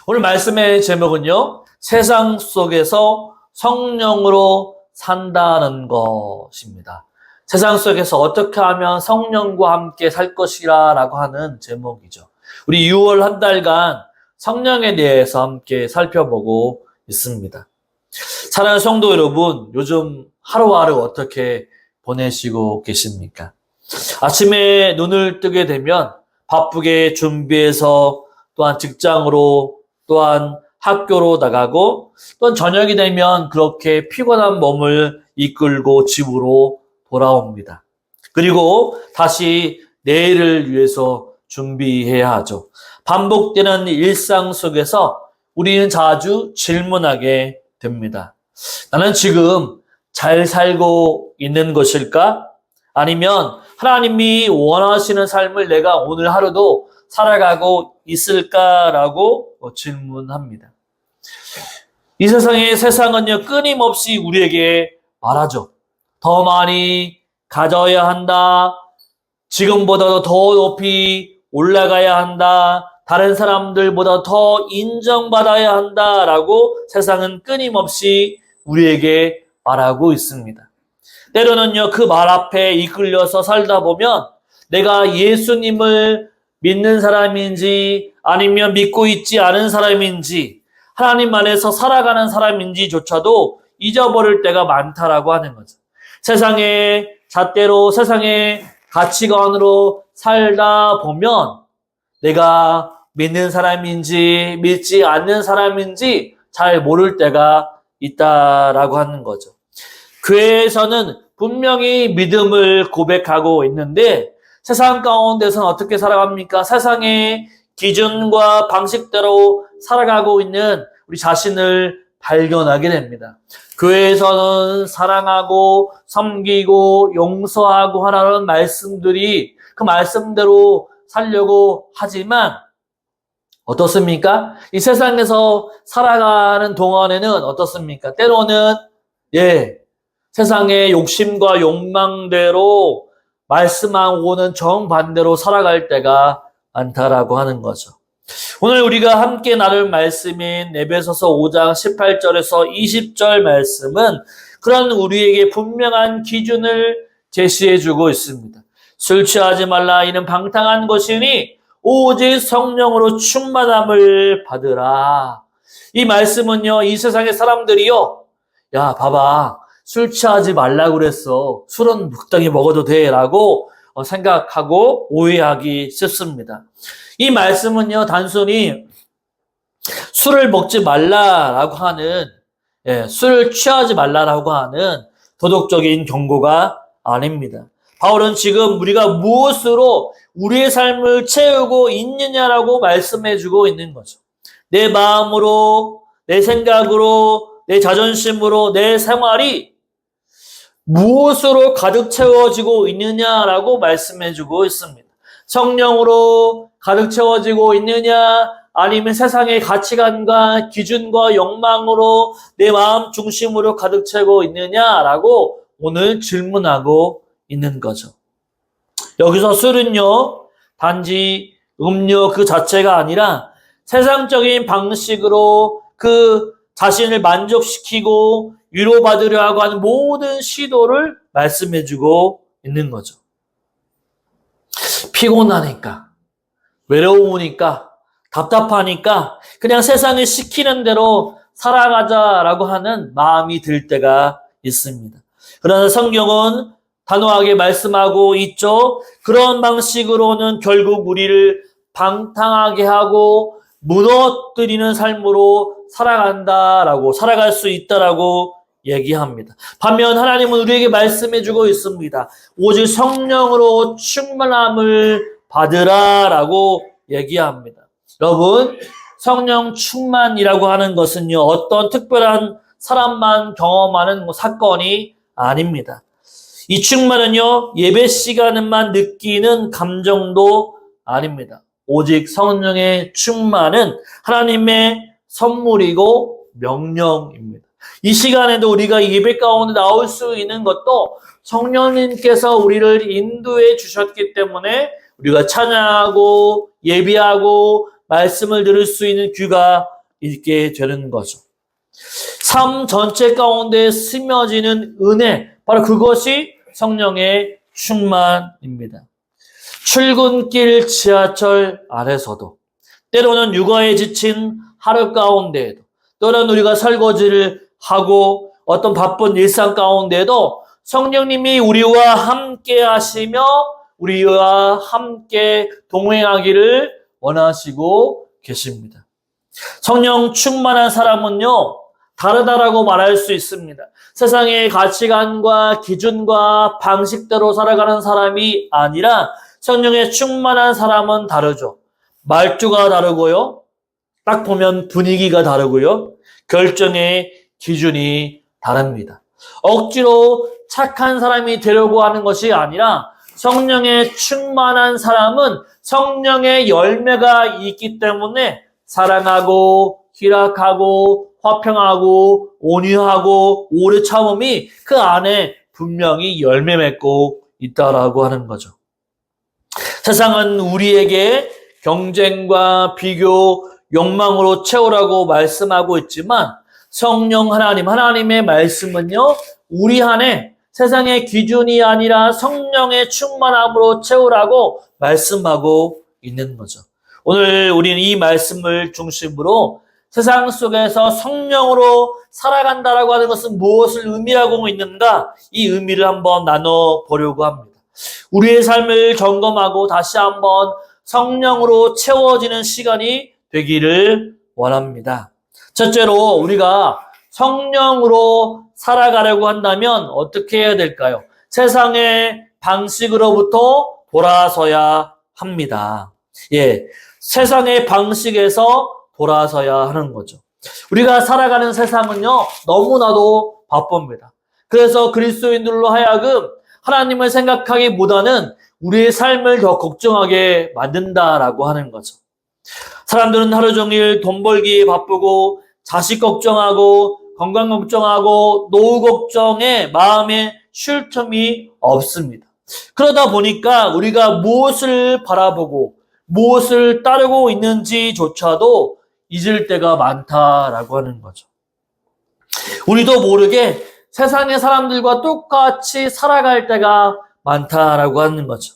오늘 말씀의 제목은요, 세상 속에서 성령으로 산다는 것입니다. 세상 속에서 어떻게 하면 성령과 함께 살 것이라 라고 하는 제목이죠. 우리 6월 한 달간 성령에 대해서 함께 살펴보고 있습니다. 사랑하는 성도 여러분, 요즘 하루하루 어떻게 보내시고 계십니까? 아침에 눈을 뜨게 되면 바쁘게 준비해서 또한 직장으로 또한 학교로 나가고 또한 저녁이 되면 그렇게 피곤한 몸을 이끌고 집으로 돌아옵니다. 그리고 다시 내일을 위해서 준비해야 하죠. 반복되는 일상 속에서 우리는 자주 질문하게 됩니다. 나는 지금 잘 살고 있는 것일까? 아니면 하나님이 원하시는 삶을 내가 오늘 하루도 살아가고 있을까라고 질문합니다. 이 세상은요, 끊임없이 우리에게 말하죠. 더 많이 가져야 한다. 지금보다도 더 높이 올라가야 한다. 다른 사람들보다 더 인정받아야 한다라고 세상은 끊임없이 우리에게 말하고 있습니다. 때로는요, 그 말 앞에 이끌려서 살다 보면 내가 예수님을 믿는 사람인지 아니면 믿고 있지 않은 사람인지 하나님 안에서 살아가는 사람인지조차도 잊어버릴 때가 많다라고 하는 거죠. 세상의 잣대로 세상의 가치관으로 살다 보면 내가 믿는 사람인지 믿지 않는 사람인지 잘 모를 때가 있다라고 하는 거죠. 교회에서는 분명히 믿음을 고백하고 있는데 세상 가운데서는 어떻게 살아갑니까? 세상의 기준과 방식대로 살아가고 있는 우리 자신을 발견하게 됩니다. 교회에서는 사랑하고 섬기고 용서하고 하라는 말씀들이 그 말씀대로 살려고 하지만 어떻습니까? 이 세상에서 살아가는 동안에는 어떻습니까? 때로는 세상의 욕심과 욕망대로 말씀하고는 정반대로 살아갈 때가 많다라고 하는 거죠. 오늘 우리가 함께 나눌 말씀인 에베소서 5장 18절에서 20절 말씀은 그런 우리에게 분명한 기준을 제시해주고 있습니다. 술 취하지 말라. 이는 방탕한 것이니 오직 성령으로 충만함을 받으라. 이 말씀은요, 이 세상의 사람들이요, 야, 봐봐. 술 취하지 말라고 그랬어. 술은 적당히 먹어도 돼. 라고 생각하고 오해하기 쉽습니다. 이 말씀은요, 단순히 술을 먹지 말라라고 하는, 술을 취하지 말라라고 하는 도덕적인 경고가 아닙니다. 바울은 지금 우리가 무엇으로 우리의 삶을 채우고 있느냐라고 말씀해주고 있는 거죠. 내 마음으로, 내 생각으로, 내 자존심으로, 내 생활이 무엇으로 가득 채워지고 있느냐라고 말씀해주고 있습니다. 성령으로 가득 채워지고 있느냐, 아니면 세상의 가치관과 기준과 욕망으로 내 마음 중심으로 가득 채우고 있느냐라고 오늘 질문하고 있는 거죠. 여기서 술은요, 단지 음료 그 자체가 아니라 세상적인 방식으로 그 자신을 만족시키고 위로받으려 하고 하는 모든 시도를 말씀해주고 있는 거죠. 피곤하니까, 외로우니까, 답답하니까 그냥 세상이 시키는 대로 살아가자라고 하는 마음이 들 때가 있습니다. 그러나 성경은 단호하게 말씀하고 있죠. 그런 방식으로는 결국 우리를 방탕하게 하고 무너뜨리는 삶으로 살아갈 수 있다라고 얘기합니다. 반면 하나님은 우리에게 말씀해주고 있습니다. 오직 성령으로 충만함을 받으라라고 얘기합니다. 여러분, 성령 충만이라고 하는 것은요, 어떤 특별한 사람만 경험하는 사건이 아닙니다. 이 충만은요, 예배 시간에만 느끼는 감정도 아닙니다. 오직 성령의 충만은 하나님의 선물이고 명령입니다. 이 시간에도 우리가 예배 가운데 나올 수 있는 것도 성령님께서 우리를 인도해 주셨기 때문에 우리가 찬양하고 예배하고 말씀을 들을 수 있는 귀가 있게 되는 거죠. 삶 전체 가운데 스며지는 은혜, 바로 그것이 성령의 충만입니다. 출근길 지하철 안에서도, 때로는 육아에 지친 하루 가운데에도, 때로는 우리가 설거지를 하고 어떤 바쁜 일상 가운데에도 성령님이 우리와 함께 하시며 우리와 함께 동행하기를 원하시고 계십니다. 성령 충만한 사람은요, 다르다라고 말할 수 있습니다. 세상의 가치관과 기준과 방식대로 살아가는 사람이 아니라 성령에 충만한 사람은 다르죠. 말투가 다르고요. 딱 보면 분위기가 다르고요. 결정의 기준이 다릅니다. 억지로 착한 사람이 되려고 하는 것이 아니라 성령에 충만한 사람은 성령의 열매가 있기 때문에 사랑하고 희락하고 화평하고 온유하고 오래 참음이 그 안에 분명히 열매 맺고 있다라고 하는 거죠. 세상은 우리에게 경쟁과 비교, 욕망으로 채우라고 말씀하고 있지만 성령 하나님의 말씀은요, 우리 안에 세상의 기준이 아니라 성령의 충만함으로 채우라고 말씀하고 있는 거죠. 오늘 우리는 이 말씀을 중심으로 세상 속에서 성령으로 살아간다라고 하는 것은 무엇을 의미하고 있는가? 이 의미를 한번 나눠보려고 합니다. 우리의 삶을 점검하고 다시 한번 성령으로 채워지는 시간이 되기를 원합니다. 첫째로 우리가 성령으로 살아가려고 한다면 어떻게 해야 될까요? 세상의 방식으로부터 돌아서야 합니다. 세상의 방식에서 돌아서야 하는 거죠. 우리가 살아가는 세상은요, 너무나도 바쁩니다. 그래서 그리스도인들로 하여금 하나님을 생각하기보다는 우리의 삶을 더 걱정하게 만든다라고 하는 거죠. 사람들은 하루 종일 돈 벌기에 바쁘고 자식 걱정하고 건강 걱정하고 노후 걱정에 마음에 쉴 틈이 없습니다. 그러다 보니까 우리가 무엇을 바라보고 무엇을 따르고 있는지조차도 잊을 때가 많다라고 하는 거죠. 우리도 모르게 세상의 사람들과 똑같이 살아갈 때가 많다라고 하는 거죠.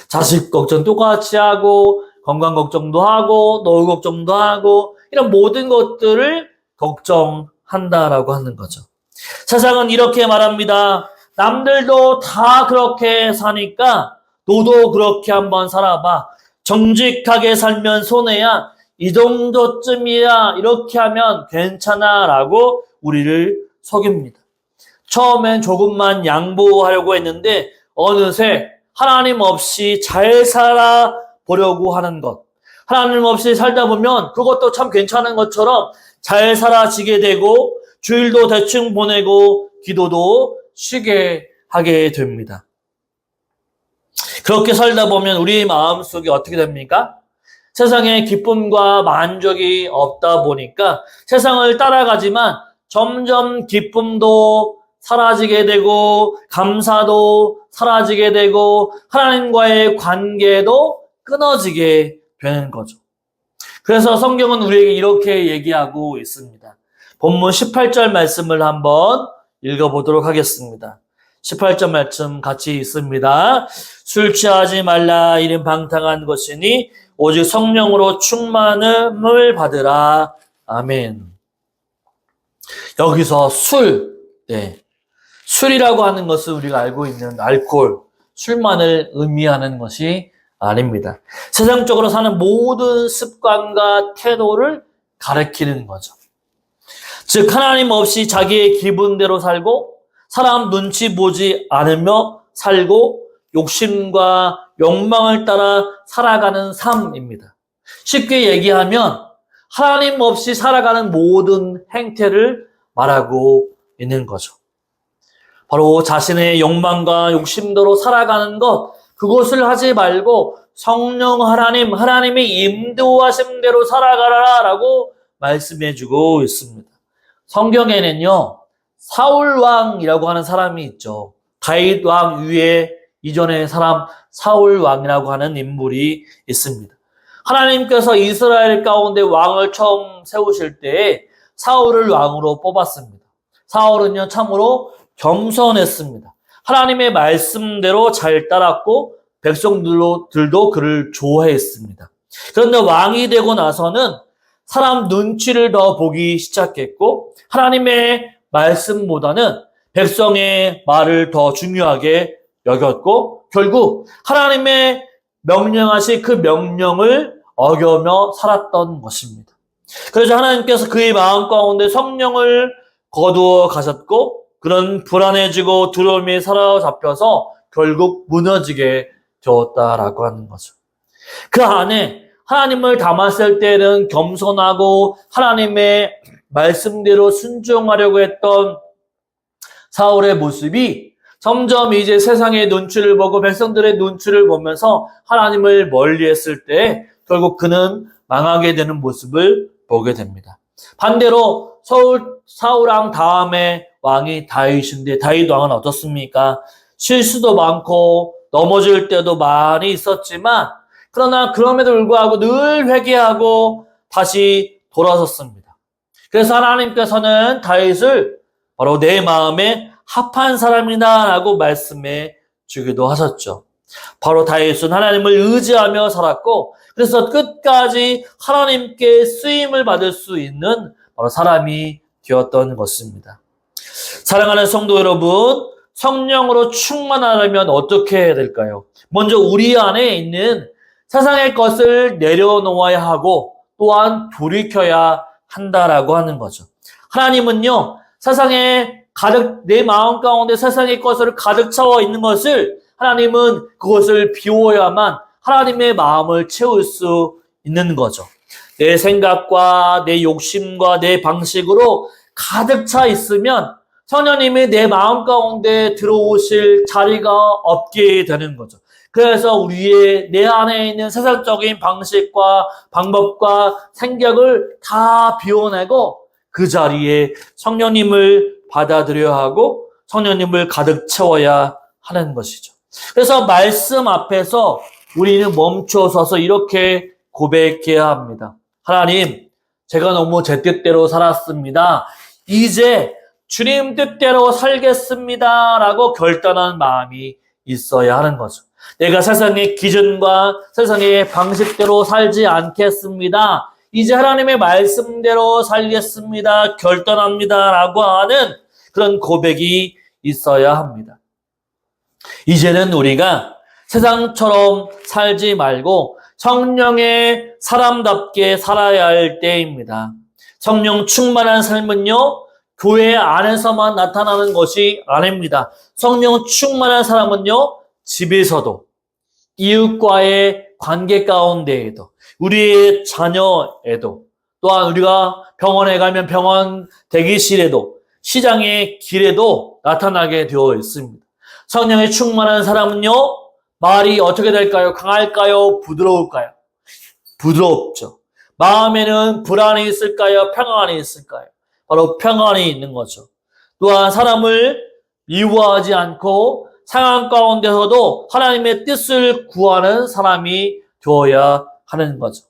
자식 걱정 똑같이 하고 건강 걱정도 하고 노후 걱정도 하고 이런 모든 것들을 걱정한다라고 하는 거죠. 세상은 이렇게 말합니다. 남들도 다 그렇게 사니까 너도 그렇게 한번 살아봐. 정직하게 살면 손해야. 이 정도쯤이야. 이렇게 하면 괜찮아 라고 우리를 속입니다. 처음엔 조금만 양보하려고 했는데 어느새 하나님 없이 잘 살아보려고 하는 것, 하나님 없이 살다 보면 그것도 참 괜찮은 것처럼 잘 살아지게 되고 주일도 대충 보내고 기도도 쉬게 하게 됩니다. 그렇게 살다 보면 우리 마음속이 어떻게 됩니까? 세상에 기쁨과 만족이 없다 보니까 세상을 따라가지만 점점 기쁨도 사라지게 되고 감사도 사라지게 되고 하나님과의 관계도 끊어지게 되는 거죠. 그래서 성경은 우리에게 이렇게 얘기하고 있습니다. 본문 18절 말씀을 한번 읽어보도록 하겠습니다. 18절 말씀 같이 있습니다. 술 취하지 말라. 이는 방탕한 것이니 오직 성령으로 충만함을 받으라. 아멘. 여기서 술이라고 하는 것은 우리가 알고 있는 알코올, 술만을 의미하는 것이 아닙니다. 세상적으로 사는 모든 습관과 태도를 가리키는 거죠. 즉 하나님 없이 자기의 기분대로 살고 사람 눈치 보지 않으며 살고 욕심과 욕망을 따라 살아가는 삶입니다. 쉽게 얘기하면 하나님 없이 살아가는 모든 행태를 말하고 있는 거죠. 바로 자신의 욕망과 욕심대로 살아가는 것, 그것을 하지 말고 성령 하나님의 인도하심대로 살아가라 라고 말씀해주고 있습니다. 성경에는요, 사울왕이라고 하는 사람이 있죠. 다윗 왕 위에 이전의 사람 사울왕이라고 하는 인물이 있습니다. 하나님께서 이스라엘 가운데 왕을 처음 세우실 때에 사울을 왕으로 뽑았습니다. 사울은요, 참으로 겸손했습니다. 하나님의 말씀대로 잘 따랐고 백성들도 그를 좋아했습니다. 그런데 왕이 되고 나서는 사람 눈치를 더 보기 시작했고 하나님의 말씀보다는 백성의 말을 더 중요하게 여겼고 결국 하나님의 명령하신 그 명령을 어겨며 살았던 것입니다. 그래서 하나님께서 그의 마음 가운데 성령을 거두어 가셨고 그런 불안해지고 두려움이 사로잡혀서 결국 무너지게 되었다라고 하는 거죠. 그 안에 하나님을 닮았을 때는 겸손하고 하나님의 말씀대로 순종하려고 했던 사울의 모습이 점점 이제 세상의 눈치를 보고 백성들의 눈치를 보면서 하나님을 멀리했을 때 결국 그는 망하게 되는 모습을 보게 됩니다. 반대로 사울 왕 다음에 왕이 다윗인데 다윗 왕은 어떻습니까? 실수도 많고 넘어질 때도 많이 있었지만 그러나 그럼에도 불구하고 늘 회개하고 다시 돌아섰습니다. 그래서 하나님께서는 다윗을 바로 내 마음에 합한 사람이다 라고 말씀해 주기도 하셨죠. 바로 다윗은 하나님을 의지하며 살았고 그래서 끝까지 하나님께 쓰임을 받을 수 있는 바로 사람이 되었던 것입니다. 사랑하는 성도 여러분, 성령으로 충만하려면 어떻게 해야 될까요? 먼저 우리 안에 있는 세상의 것을 내려놓아야 하고 또한 돌이켜야 한다라고 하는 거죠. 하나님은요, 세상에 내 마음 가운데 세상의 것을 가득 차워 있는 것을 하나님은 그것을 비워야만 하나님의 마음을 채울 수 있는 거죠. 내 생각과 내 욕심과 내 방식으로 가득 차 있으면 성령님이 내 마음 가운데 들어오실 자리가 없게 되는 거죠. 그래서 내 안에 있는 세상적인 방식과 방법과 생각을 다 비워내고 그 자리에 성령님을 받아들여야 하고 성령님을 가득 채워야 하는 것이죠. 그래서 말씀 앞에서 우리는 멈춰서서 이렇게 고백해야 합니다. 하나님, 제가 너무 제 뜻대로 살았습니다. 이제 주님 뜻대로 살겠습니다. 라고 결단한 마음이 있어야 하는 거죠. 내가 세상의 기준과 세상의 방식대로 살지 않겠습니다. 이제 하나님의 말씀대로 살겠습니다. 결단합니다. 라고 하는 그런 고백이 있어야 합니다. 이제는 우리가 세상처럼 살지 말고 성령의 사람답게 살아야 할 때입니다. 성령 충만한 삶은요, 교회 안에서만 나타나는 것이 아닙니다. 성령 충만한 사람은요, 집에서도, 이웃과의 관계 가운데에도, 우리의 자녀에도, 또한 우리가 병원에 가면 병원 대기실에도, 시장의 길에도 나타나게 되어 있습니다. 성령이 충만한 사람은요, 말이 어떻게 될까요? 강할까요? 부드러울까요? 부드럽죠. 마음에는 불안이 있을까요? 평안이 있을까요? 바로 평안이 있는 거죠. 또한 사람을 미워하지 않고 상황 가운데서도 하나님의 뜻을 구하는 사람이 되어야 하는 거죠.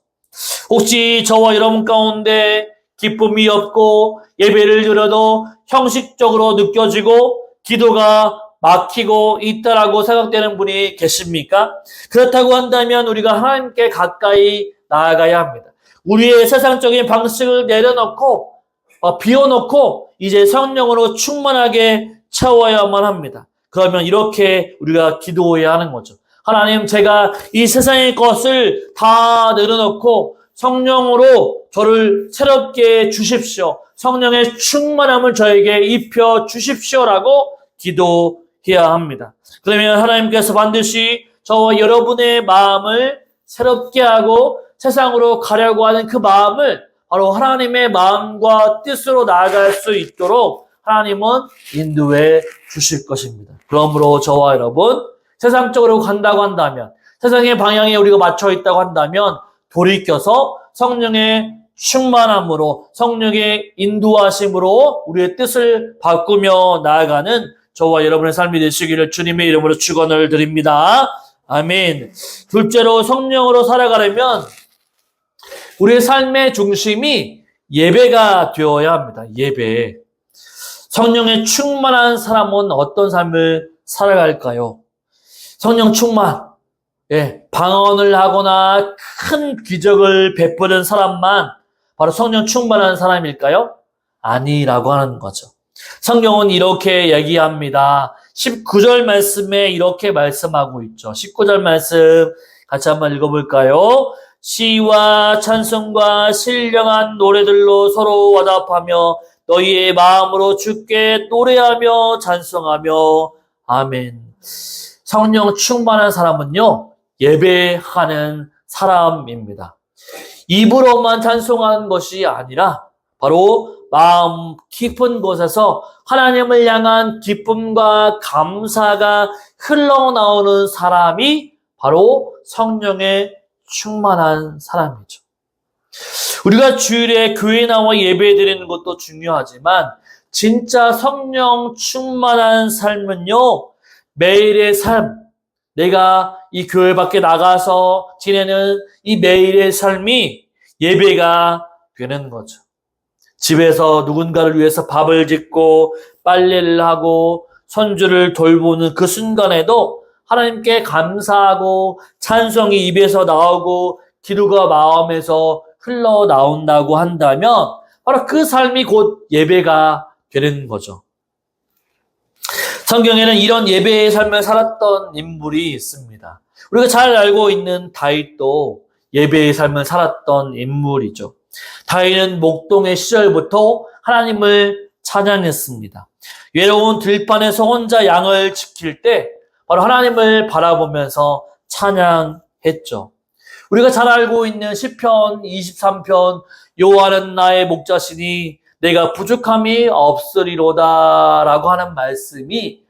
혹시 저와 여러분 가운데 기쁨이 없고 예배를 드려도 형식적으로 느껴지고 기도가 막히고 있다라고 생각되는 분이 계십니까? 그렇다고 한다면 우리가 하나님께 가까이 나아가야 합니다. 우리의 세상적인 방식을 내려놓고 비워놓고 이제 성령으로 충만하게 채워야만 합니다. 그러면 이렇게 우리가 기도해야 하는 거죠. 하나님, 제가 이 세상의 것을 다 내려놓고 성령으로 저를 새롭게 주십시오. 성령의 충만함을 저에게 입혀 주십시오라고 기도해야 합니다. 그러면 하나님께서 반드시 저와 여러분의 마음을 새롭게 하고 세상으로 가려고 하는 그 마음을 바로 하나님의 마음과 뜻으로 나아갈 수 있도록 하나님은 인도해 주실 것입니다. 그러므로 저와 여러분, 세상적으로 간다고 한다면, 세상의 방향에 우리가 맞춰 있다고 한다면 돌이켜서 성령의 충만함으로, 성령의 인도하심으로 우리의 뜻을 바꾸며 나아가는 저와 여러분의 삶이 되시기를 주님의 이름으로 축원을 드립니다. 아멘. 둘째로 성령으로 살아가려면 우리의 삶의 중심이 예배가 되어야 합니다. 예배. 성령에 충만한 사람은 어떤 삶을 살아갈까요? 성령 충만. 방언을 하거나 큰 기적을 베푸는 사람만 바로 성령 충만한 사람일까요? 아니라고 하는 거죠. 성경은 이렇게 얘기합니다. 19절 말씀에 이렇게 말씀하고 있죠. 19절 말씀 같이 한번 읽어볼까요? 시와 찬송과 신령한 노래들로 서로 화답하며 너희의 마음으로 주께 노래하며 찬송하며 아멘. 성령 충만한 사람은요, 예배하는 사람입니다. 입으로만 찬송하는 것이 아니라 바로 마음 깊은 곳에서 하나님을 향한 기쁨과 감사가 흘러나오는 사람이 바로 성령에 충만한 사람이죠. 우리가 주일에 교회 나와 예배 드리는 것도 중요하지만 진짜 성령 충만한 삶은요, 매일의 삶, 내가 이 교회 밖에 나가서 지내는 이 매일의 삶이 예배가 되는 거죠. 집에서 누군가를 위해서 밥을 짓고 빨래를 하고 손주를 돌보는 그 순간에도 하나님께 감사하고 찬송이 입에서 나오고 기도가 마음에서 흘러나온다고 한다면 바로 그 삶이 곧 예배가 되는 거죠. 성경에는 이런 예배의 삶을 살았던 인물이 있습니다. 우리가 잘 알고 있는 다윗도 예배의 삶을 살았던 인물이죠. 다윗은 목동의 시절부터 하나님을 찬양했습니다. 외로운 들판에서 혼자 양을 지킬 때 바로 하나님을 바라보면서 찬양했죠. 우리가 잘 알고 있는 시편 23편 여호와는 나의 목자시니 내가 부족함이 없으리로다 라고 하는 말씀이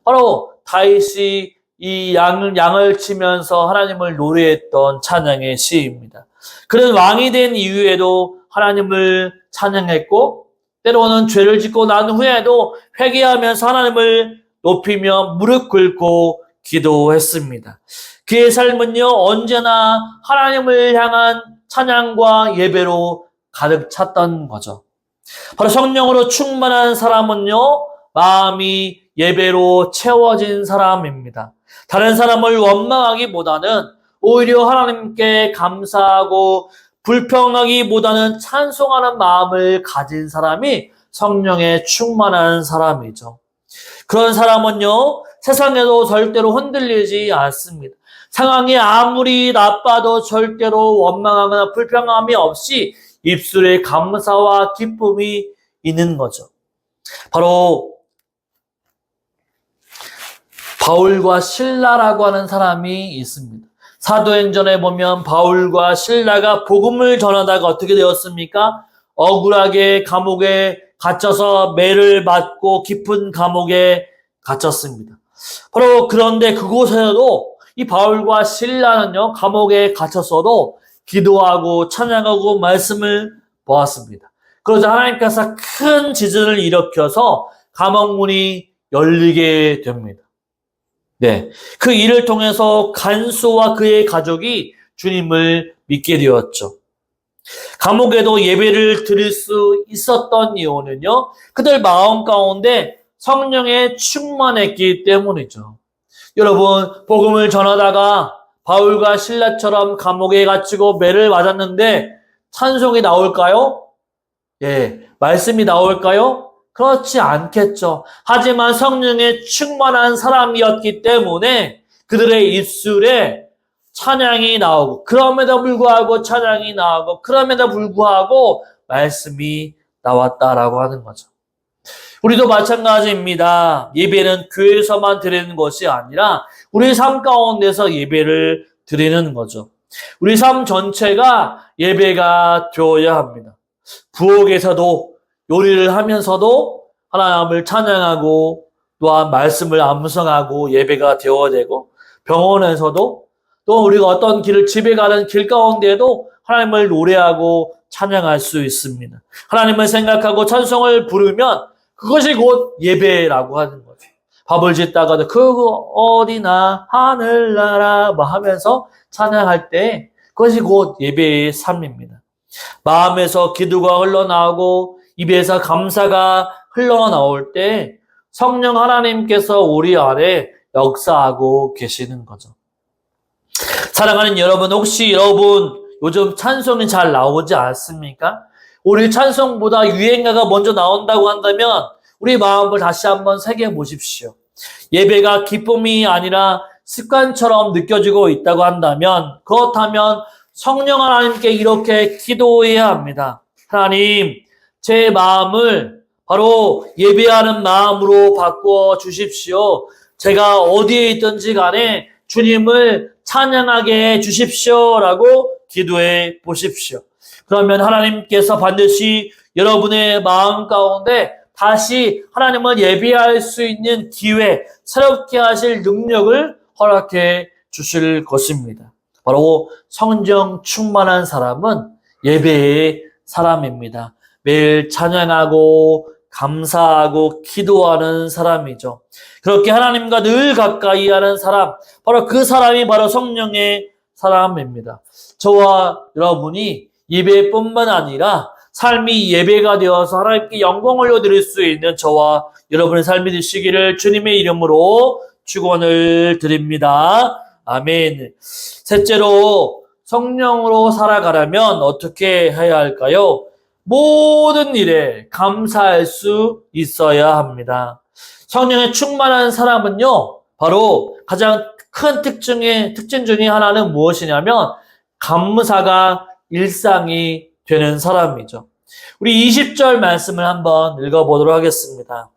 바로 다윗이 이 양을 치면서 하나님을 노래했던 찬양의 시입니다. 그는 왕이 된 이후에도 하나님을 찬양했고 때로는 죄를 짓고 난 후에도 회개하면서 하나님을 높이며 무릎 꿇고 기도했습니다. 그의 삶은요, 언제나 하나님을 향한 찬양과 예배로 가득 찼던 거죠. 바로 성령으로 충만한 사람은요, 마음이 예배로 채워진 사람입니다. 다른 사람을 원망하기보다는 오히려 하나님께 감사하고 불평하기보다는 찬송하는 마음을 가진 사람이 성령에 충만한 사람이죠. 그런 사람은요, 세상에도 절대로 흔들리지 않습니다. 상황이 아무리 나빠도 절대로 원망하거나 불평함이 없이 입술에 감사와 기쁨이 있는 거죠. 바로 바울과 실라라고 하는 사람이 있습니다. 사도행전에 보면 바울과 실라가 복음을 전하다가 어떻게 되었습니까? 억울하게 감옥에 갇혀서 매를 맞고 깊은 감옥에 갇혔습니다. 바로 그런데 그곳에서도 이 바울과 실라는요, 감옥에 갇혔어도 기도하고 찬양하고 말씀을 보았습니다. 그러자 하나님께서 큰 지진을 일으켜서 감옥문이 열리게 됩니다. 네, 그 일을 통해서 간수와 그의 가족이 주님을 믿게 되었죠. 감옥에도 예배를 드릴 수 있었던 이유는요, 그들 마음 가운데 성령에 충만했기 때문이죠. 여러분, 복음을 전하다가 바울과 실라처럼 감옥에 갇히고 매를 맞았는데 찬송이 나올까요? 예, 말씀이 나올까요? 그렇지 않겠죠. 하지만 성령에 충만한 사람이었기 때문에 그들의 입술에 찬양이 나오고 그럼에도 불구하고 찬양이 나오고 그럼에도 불구하고 말씀이 나왔다라고 하는 거죠. 우리도 마찬가지입니다. 예배는 교회에서만 드리는 것이 아니라 우리 삶 가운데서 예배를 드리는 거죠. 우리 삶 전체가 예배가 되어야 합니다. 부엌에서도 요리를 하면서도 하나님을 찬양하고 또한 말씀을 암송하고 예배가 되어야 되고 병원에서도 또 우리가 어떤 길을 집에 가는 길 가운데에도 하나님을 노래하고 찬양할 수 있습니다. 하나님을 생각하고 찬송을 부르면 그것이 곧 예배라고 하는 거죠. 밥을 짓다가도 그거 어디나 하늘나라 뭐 하면서 찬양할 때 그것이 곧 예배의 삶입니다. 마음에서 기도가 흘러나오고 입에서 감사가 흘러나올 때 성령 하나님께서 우리 안에 역사하고 계시는 거죠. 사랑하는 여러분, 혹시 여러분 요즘 찬송이 잘 나오지 않습니까? 우리 찬송보다 유행가가 먼저 나온다고 한다면 우리 마음을 다시 한번 새겨 보십시오. 예배가 기쁨이 아니라 습관처럼 느껴지고 있다고 한다면, 그렇다면 성령 하나님께 이렇게 기도해야 합니다. 하나님, 제 마음을 바로 예배하는 마음으로 바꾸어 주십시오. 제가 어디에 있든지 간에 주님을 찬양하게 해 주십시오라고 기도해 보십시오. 그러면 하나님께서 반드시 여러분의 마음 가운데 다시 하나님을 예배할 수 있는 기회, 새롭게 하실 능력을 허락해 주실 것입니다. 바로 성령 충만한 사람은 예배의 사람입니다. 매일 찬양하고 감사하고 기도하는 사람이죠. 그렇게 하나님과 늘 가까이 하는 사람, 바로 그 사람이 바로 성령의 사람입니다. 저와 여러분이 예배뿐만 아니라 삶이 예배가 되어서 하나님께 영광을 올려드릴 수 있는 저와 여러분의 삶이 되시기를 주님의 이름으로 축원을 드립니다. 아멘. 셋째로, 성령으로 살아가려면 어떻게 해야 할까요? 모든 일에 감사할 수 있어야 합니다. 성령에 충만한 사람은요, 바로 가장 큰 특징 중에 하나는 무엇이냐면 감사가 일상이 되는 사람이죠. 우리 20절 말씀을 한번 읽어보도록 하겠습니다.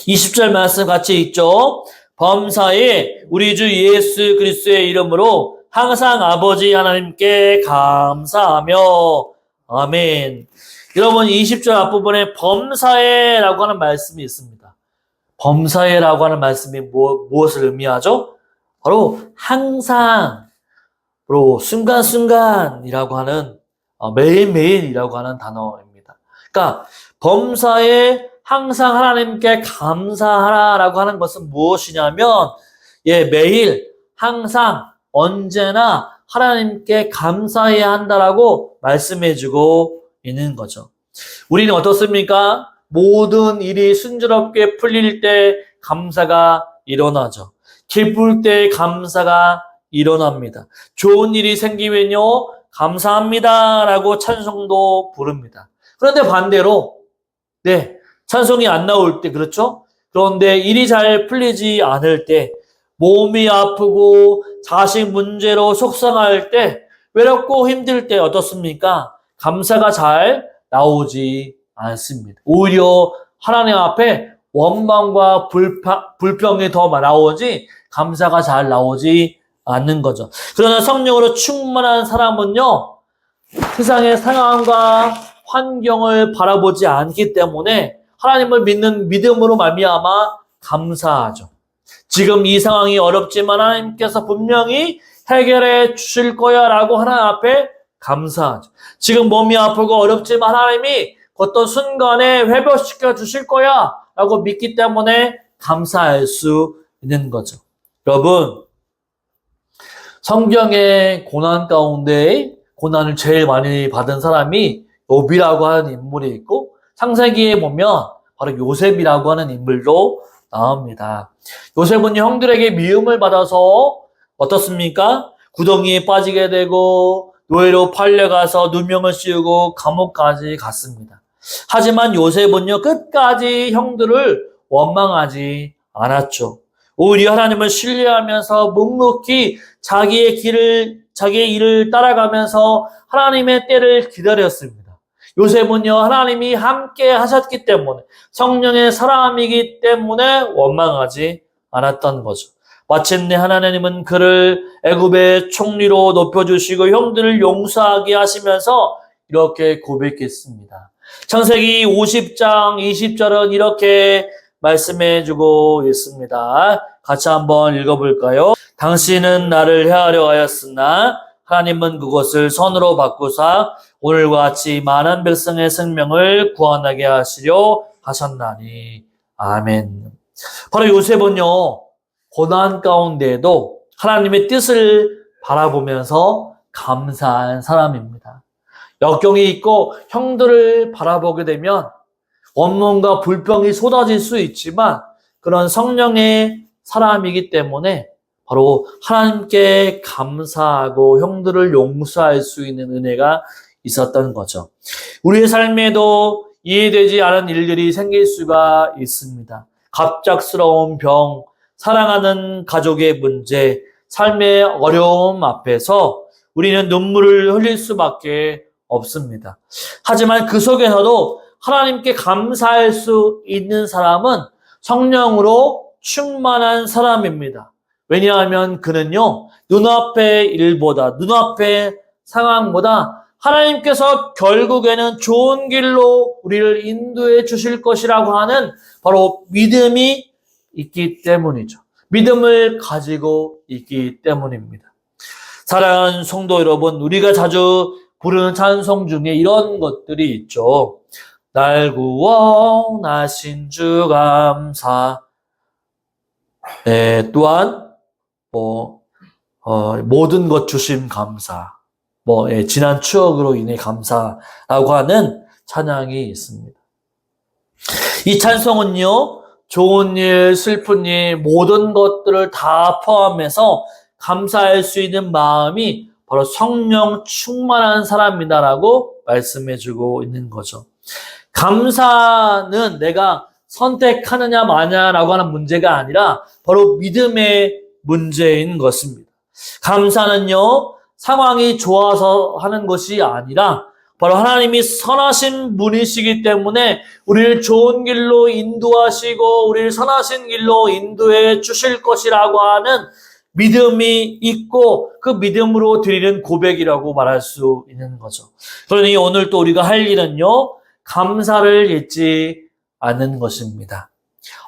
20절 말씀 같이 읽죠. 범사에 우리 주 예수 그리스도의 이름으로 항상 아버지 하나님께 감사하며 아멘. 여러분, 20절 앞부분에 범사에라고 하는 말씀이 있습니다. 범사에라고 하는 말씀이 무엇을 의미하죠? 바로 항상, 바로 순간순간이라고 하는 매일매일이라고 하는 단어입니다. 그러니까 범사에 항상 하나님께 감사하라라고 하는 것은 무엇이냐면, 매일 항상 언제나 하나님께 감사해야 한다라고 말씀해주고 있는 거죠. 우리는 어떻습니까? 모든 일이 순조롭게 풀릴 때 감사가 일어나죠. 기쁠 때 감사가 일어납니다. 좋은 일이 생기면요, 감사합니다라고 찬송도 부릅니다. 그런데 반대로, 찬송이 안 나올 때, 그렇죠? 그런데 일이 잘 풀리지 않을 때, 몸이 아프고 자식 문제로 속상할 때, 외롭고 힘들 때 어떻습니까? 감사가 잘 나오지 않습니다. 오히려 하나님 앞에 원망과 불평이 더 나오지 감사가 잘 나오지 않는 거죠. 그러나 성령으로 충만한 사람은요, 세상의 상황과 환경을 바라보지 않기 때문에 하나님을 믿는 믿음으로 말미암아 감사하죠. 지금 이 상황이 어렵지만 하나님께서 분명히 해결해 주실 거야 라고 하나님 앞에 감사하죠. 지금 몸이 아프고 어렵지만 하나님이 어떤 순간에 회복시켜 주실 거야 라고 믿기 때문에 감사할 수 있는 거죠. 여러분, 성경의 고난 가운데 고난을 제일 많이 받은 사람이 욥이라고 하는 인물이 있고, 창세기에 보면 바로 요셉이라고 하는 인물도 나옵니다. 요셉은 형들에게 미움을 받아서 어떻습니까? 구덩이에 빠지게 되고 노예로 팔려가서 누명을 씌우고 감옥까지 갔습니다. 하지만 요셉은요, 끝까지 형들을 원망하지 않았죠. 오히려 하나님을 신뢰하면서 묵묵히 자기의 일을 따라가면서 하나님의 때를 기다렸습니다. 요셉은요, 하나님이 함께 하셨기 때문에, 성령의 사람이기 때문에 원망하지 않았던 거죠. 마침내 하나님은 그를 애굽의 총리로 높여주시고 형들을 용서하게 하시면서 이렇게 고백했습니다. 창세기 50장 20절은 이렇게 말씀해주고 있습니다. 같이 한번 읽어볼까요? 당신은 나를 해하려 하였으나 하나님은 그것을 선으로 바꾸사 오늘과 같이 많은 백성의 생명을 구원하게 하시려 하셨나니. 아멘. 바로 요셉은요, 고난 가운데에도 하나님의 뜻을 바라보면서 감사한 사람입니다. 역경이 있고 형들을 바라보게 되면 원망과 불평이 쏟아질 수 있지만 그런 성령의 사람이기 때문에 바로 하나님께 감사하고 형들을 용서할 수 있는 은혜가 있었던 거죠. 우리의 삶에도 이해되지 않은 일들이 생길 수가 있습니다. 갑작스러운 병, 사랑하는 가족의 문제, 삶의 어려움 앞에서 우리는 눈물을 흘릴 수밖에 없습니다. 하지만 그 속에서도 하나님께 감사할 수 있는 사람은 성령으로 충만한 사람입니다. 왜냐하면 그는요, 눈앞의 일보다, 눈앞의 상황보다 하나님께서 결국에는 좋은 길로 우리를 인도해 주실 것이라고 하는 바로 믿음이 있기 때문이죠. 믿음을 가지고 있기 때문입니다. 사랑하는 성도 여러분, 우리가 자주 부르는 찬송 중에 이런 것들이 있죠. 날 구원하신 주 감사. 또한 모든 것 주심 감사. 지난 추억으로 인해 감사라고 하는 찬양이 있습니다. 이 찬송은요, 좋은 일, 슬픈 일, 모든 것들을 다 포함해서 감사할 수 있는 마음이 바로 성령 충만한 사람이다라고 말씀해주고 있는 거죠. 감사는 내가 선택하느냐 마냐라고 하는 문제가 아니라 바로 믿음의 문제인 것입니다. 감사는요, 상황이 좋아서 하는 것이 아니라 바로 하나님이 선하신 분이시기 때문에 우리를 좋은 길로 인도하시고 우리를 선하신 길로 인도해 주실 것이라고 하는 믿음이 있고 그 믿음으로 드리는 고백이라고 말할 수 있는 거죠. 그러니 오늘 또 우리가 할 일은요, 감사를 잊지 않는 것입니다.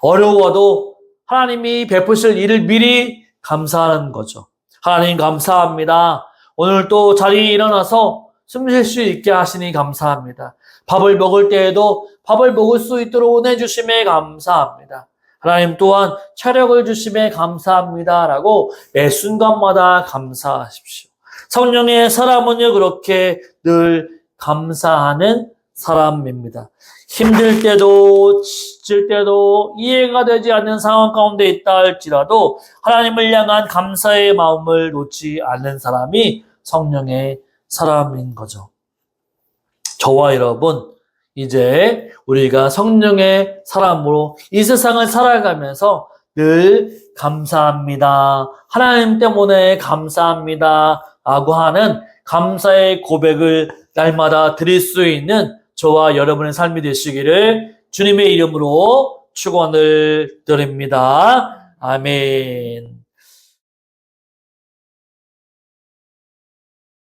어려워도 하나님이 베푸실 일을 미리 감사하는 거죠. 하나님 감사합니다. 오늘 또 자리에 일어나서 숨 쉴 수 있게 하시니 감사합니다. 밥을 먹을 때에도 밥을 먹을 수 있도록 은혜 주심에 감사합니다. 하나님 또한 체력을 주심에 감사합니다. 라고 매 순간마다 감사하십시오. 성령의 사람은요, 그렇게 늘 감사하는 사람입니다. 힘들 때도, 지칠 때도, 이해가 되지 않는 상황 가운데 있다 할지라도 하나님을 향한 감사의 마음을 놓지 않는 사람이 성령의 사람인 거죠. 저와 여러분, 이제 우리가 성령의 사람으로 이 세상을 살아가면서 늘 감사합니다. 하나님 때문에 감사합니다. 라고 하는 감사의 고백을 날마다 드릴 수 있는 저와 여러분의 삶이 되시기를 주님의 이름으로 축원을 드립니다. 아멘.